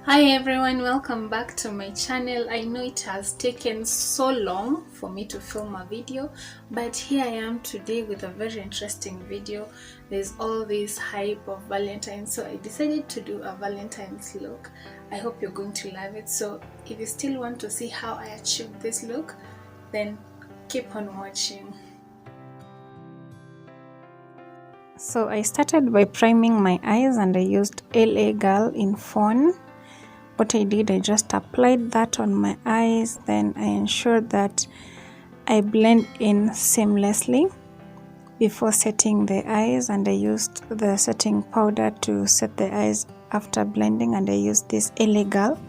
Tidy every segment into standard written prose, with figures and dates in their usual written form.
Hi everyone, welcome back to my channel. I know it has taken so long for me to film a video, but here I am today with a very interesting video. There's all this hype of Valentine's, so I decided to do a Valentine's look. I hope you're going to love it. So if you still want to see how I achieved this look, then keep on watching. So I started by priming my eyes and I used LA Girl in Fawn. What I did, I just applied that on my eyes, then I ensured that I blend in seamlessly before setting the eyes, and I used the setting powder to set the eyes after blending, and I used this LA Girl.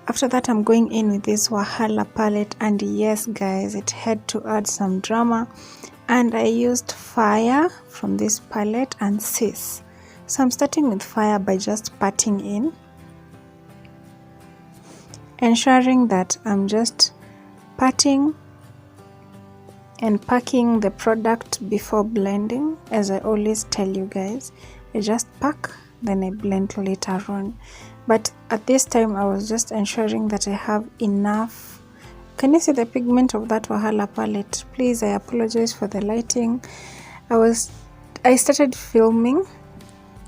After that, I'm going in with this Wahala palette, and yes guys, it had to add some drama, and I used Fire from this palette and Sis. So I'm starting with Fire by just patting in, ensuring that I'm just patting and packing the product before blending. As I always tell you guys, I just pack, then I blend later on. But at this time, I was just ensuring that I have enough. Can you see the pigment of that Wahala palette? Please, I apologize for the lighting. I started filming,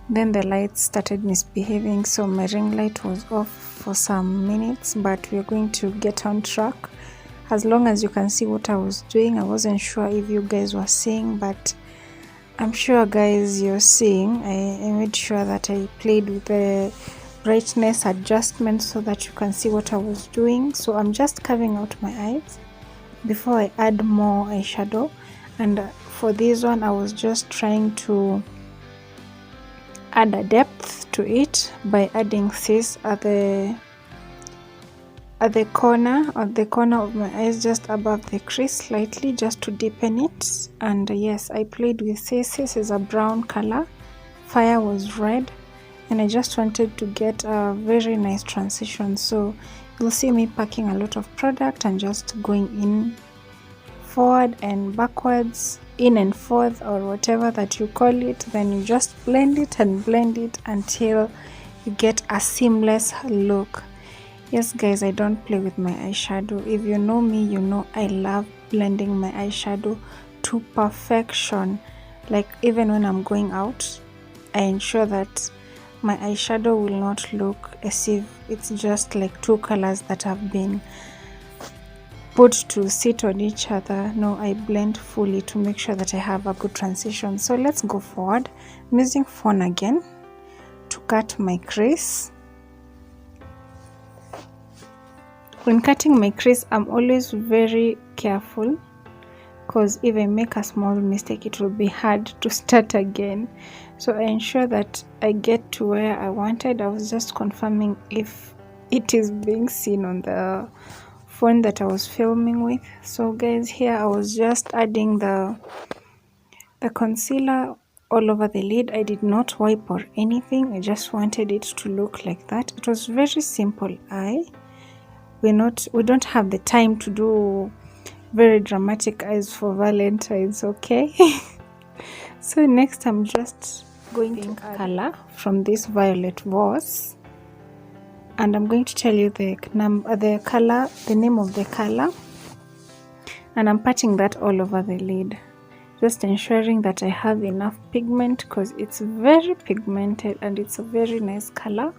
then the lights started misbehaving, so my ring light was off for some minutes, but we're going to get on track. As long as you can see what I was doing, I wasn't sure if you guys were seeing, but I'm sure guys you're seeing. I made sure that I played with the brightness adjustment so that you can see what I was doing. So I'm just carving out my eyes before I add more eyeshadow, and for this one I was just trying to add a depth to it by adding this at the corner of my eyes, just above the crease slightly, just to deepen it. And yes, I played with this. This is a brown color, Fire was red, and I just wanted to get a very nice transition. So you'll see me packing a lot of product and just going in forward and backwards, in and forth, or whatever that you call it. Then you just blend it and blend it until you get a seamless look. Yes guys, I don't play with my eyeshadow. If you know me, you know I love blending my eyeshadow to perfection. Like even when I'm going out, I ensure that my eyeshadow will not look as if it's just like two colors that have been put to sit on each other. No, I blend fully to make sure that I have a good transition. So let's go forward. I'm using Fawn again to cut my crease. When cutting my crease, I'm always very careful, because if I make a small mistake, it will be hard to start again. So I ensure that I get to where I wanted. I was just confirming if it is being seen on the phone that I was filming with. So guys, here I was just adding the concealer all over the lid. I did not wipe or anything. I just wanted it to look like that. It was very simple eye. We don't have the time to do very dramatic eyes for Valentine's, okay? So next I'm just going to add color from this Violet Voss, and I'm going to tell you the name of the color, and I'm patting that all over the lid, just ensuring that I have enough pigment, because it's very pigmented and it's a very nice color.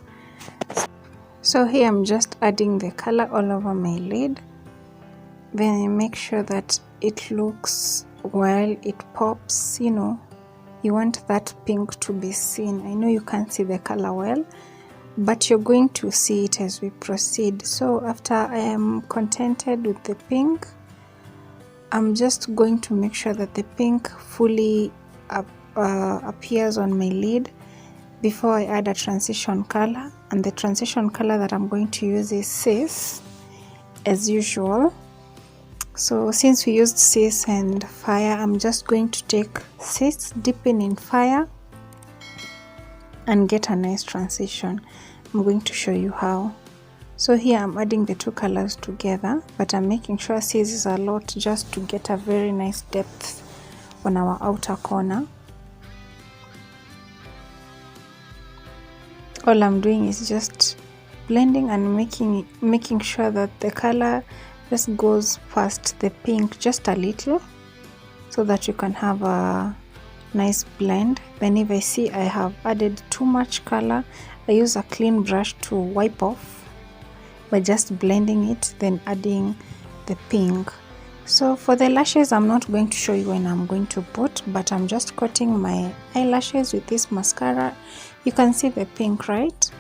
So here I'm just adding the color all over my lid. Then you make sure that it looks well, it pops, you know. You want that pink to be seen. I know you can't see the color well, but you're going to see it as we proceed. So after I am contented with the pink, I'm just going to make sure that the pink fully appears on my lid before I add a transition color. And the transition color that I'm going to use is Sis, as usual. So since we used Sis and Fire, I'm just going to take Sis, deepen in Fire, and get a nice transition. I'm going to show you how. So here I'm adding the two colors together, but I'm making sure Sis is a lot, just to get a very nice depth on our outer corner. All I'm doing is just blending and making sure that the color just goes past the pink just a little, so that you can have a nice blend. Then if I see I have added too much color, I use a clean brush to wipe off by just blending it, then adding the pink. So for the lashes, I'm not going to show you when I'm going to put, but I'm just coating my eyelashes with this mascara. You can see the pink, right?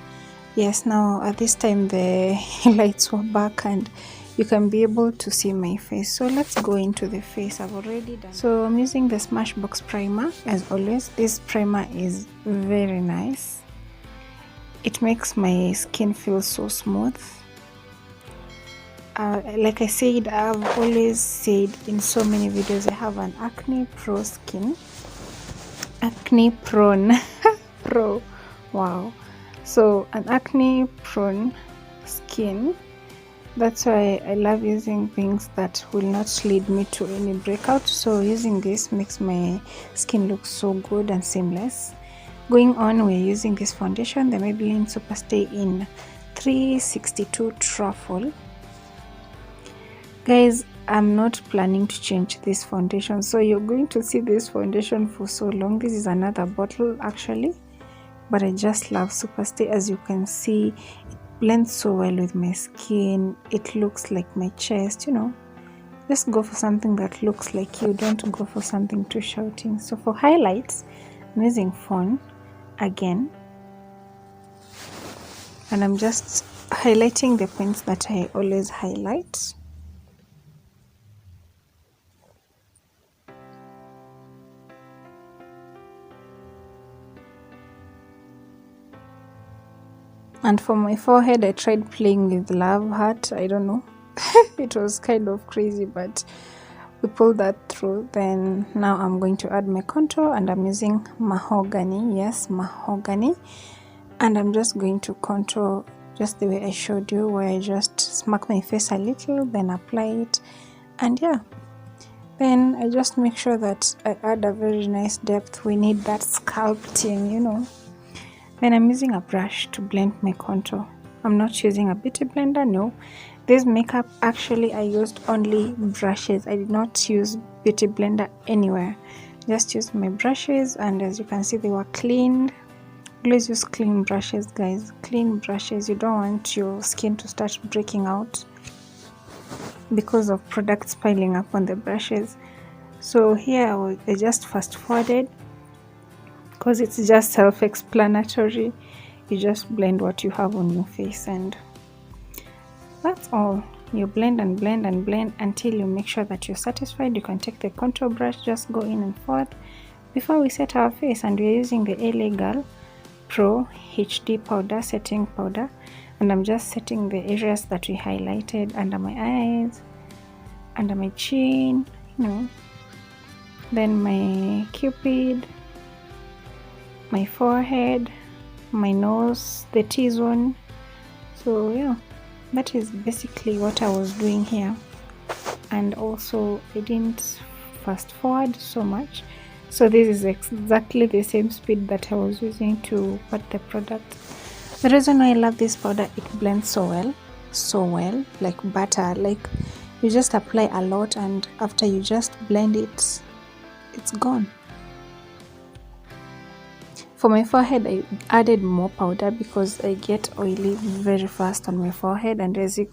Yes, now at this time the lights were back and you can be able to see my face. So let's go into the face. I've already done. So I'm using the Smashbox primer as always. This primer is very nice. It makes my skin feel so smooth. Like I said, I've always said in so many videos, I have an acne pro skin. Acne prone. Pro. Wow. So an acne prone skin. That's why I love using things that will not lead me to any breakout. So using this makes my skin look so good and seamless. Going on, we're using this foundation, the Maybelline Superstay in 362 Truffle. Guys, I'm not planning to change this foundation, so you're going to see this foundation for so long. This is another bottle actually, but I just love Superstay. As you can see, it blends so well with my skin. It looks like my chest, you know. Just go for something that looks like you, don't go for something too shouting. So for highlights, I'm using Fawn again, and I'm just highlighting the points that I always highlight. And for my forehead, I tried playing with Love Heart. I don't know. It was kind of crazy, but we pulled that through. Then now I'm going to add my contour, and I'm using Mahogany. Yes, Mahogany. And I'm just going to contour just the way I showed you, where I just smack my face a little, then apply it. And yeah, then I just make sure that I add a very nice depth. We need that sculpting, you know. Then I'm using a brush to blend my contour. I'm not using a beauty blender, no. This makeup, actually I used only brushes. I did not use beauty blender anywhere. Just used my brushes, and as you can see, they were cleaned. Always use clean brushes, guys. Clean brushes. You don't want your skin to start breaking out because of products piling up on the brushes. So here I just fast forwarded, because it's just self-explanatory. You just blend what you have on your face, and that's all. You blend and blend and blend until you make sure that you're satisfied. You can take the contour brush, just go in and forth before we set our face. And we're using the LA Girl Pro HD powder, setting powder, and I'm just setting the areas that we highlighted under my eyes, under my chin, you know, then my cupid, my forehead, my nose, the T-zone. So yeah, that is basically what I was doing here. And also I didn't fast forward so much, so this is exactly the same speed that I was using to put the product. The reason why I love this powder, it blends so well, like butter. Like you just apply a lot, and after you just blend it, it's gone. For my forehead, I added more powder because I get oily very fast on my forehead. And as you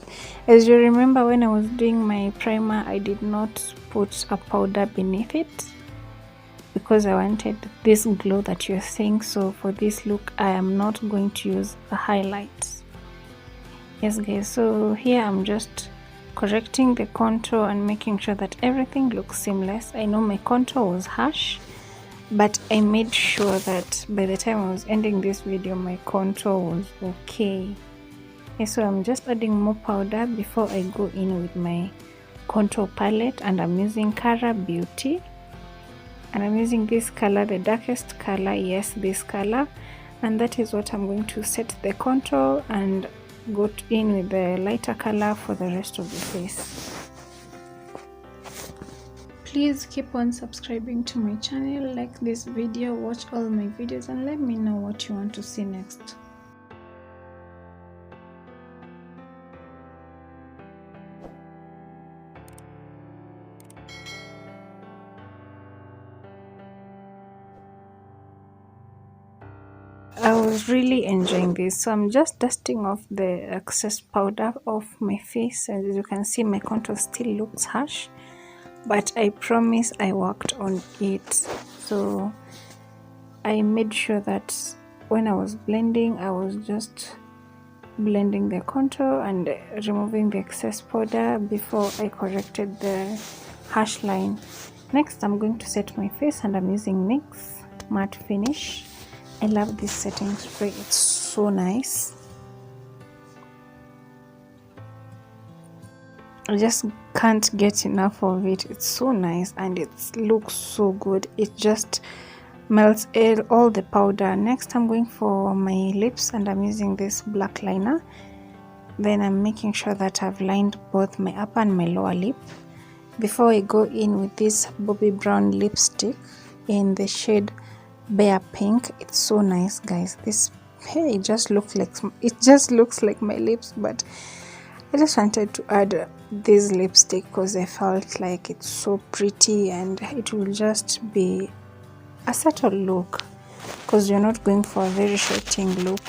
remember, when I was doing my primer, I did not put a powder beneath it because I wanted this glow that you're seeing. So for this look, I am not going to use a highlight. Yes guys, so here I'm just correcting the contour and making sure that everything looks seamless. I know my contour was harsh, but I made sure that by the time I was ending this video, my contour was okay. Okay, so I'm just adding more powder before I go in with my contour palette, and I'm using Cara Beauty, and I'm using this color, the darkest color, yes, this color, and that is what I'm going to set the contour and go in with the lighter color for the rest of the face. Please keep on subscribing to my channel, like this video, watch all my videos, and let me know what you want to see next. I was really enjoying this. So I'm just dusting off the excess powder off my face, and as you can see my contour still looks harsh, but I promise I worked on it. So I made sure that when I was blending, I was just blending the contour and removing the excess powder before I corrected the harsh line. Next, I'm going to set my face, and I'm using NYX matte finish. I love this setting spray, it's so nice. I just can't get enough of it. It's so nice and it looks so good. It just melts all the powder. Next, I'm going for my lips, and I'm using this black liner. Then I'm making sure that I've lined both my upper and my lower lip before I go in with this Bobbi Brown lipstick in the shade Bare Pink. It's so nice, guys. This it just looks like my lips, but I just wanted to add this lipstick because I felt like it's so pretty and it will just be a subtle look, because you're not going for a very shouting look.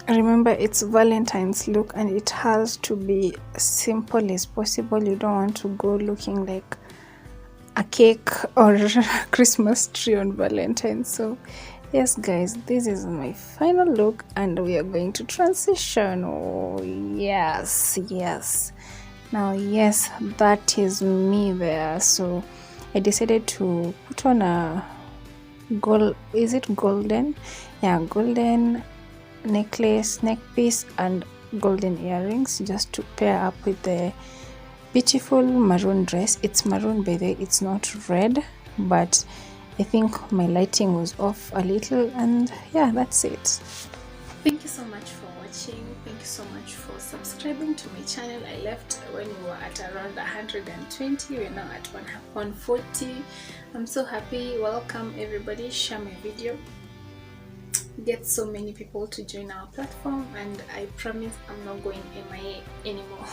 Remember, it's Valentine's look and it has to be as simple as possible. You don't want to go looking like a cake or a Christmas tree on Valentine's. So yes, guys, this is my final look and we are going to transition. Oh yes, now yes, that is me there. So I decided to put on a golden necklace, neck piece and golden earrings, just to pair up with the beautiful maroon dress. It's maroon, by the way, it's not red, but I think my lighting was off a little, and yeah, that's it. Thank you so much for watching. Thank you so much for subscribing to my channel. I left when we were at around 120. We're now at 140. I'm so happy. Welcome everybody. Share my video, get so many people to join our platform, and I promise I'm not going MIA anymore.